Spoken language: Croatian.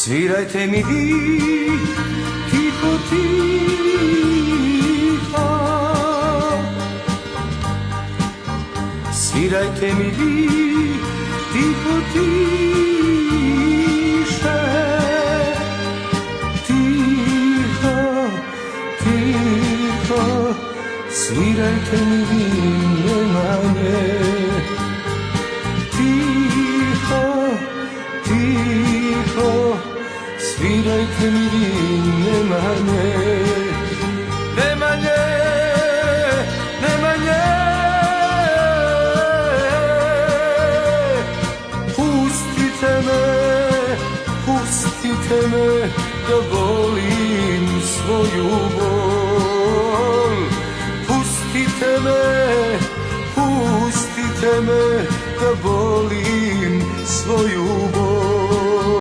Svirajte mi vi, tiho, tiho. Svirajte mi vi, tiho, tiše. Tiho, tiho. Svirajte mi vi, nema nje. Tiho, tiho. Svirajte mi vi, nema nje. Nema nje, nema nje. Pustite me da volim svoju bol. Pustite me da volim svoju bol.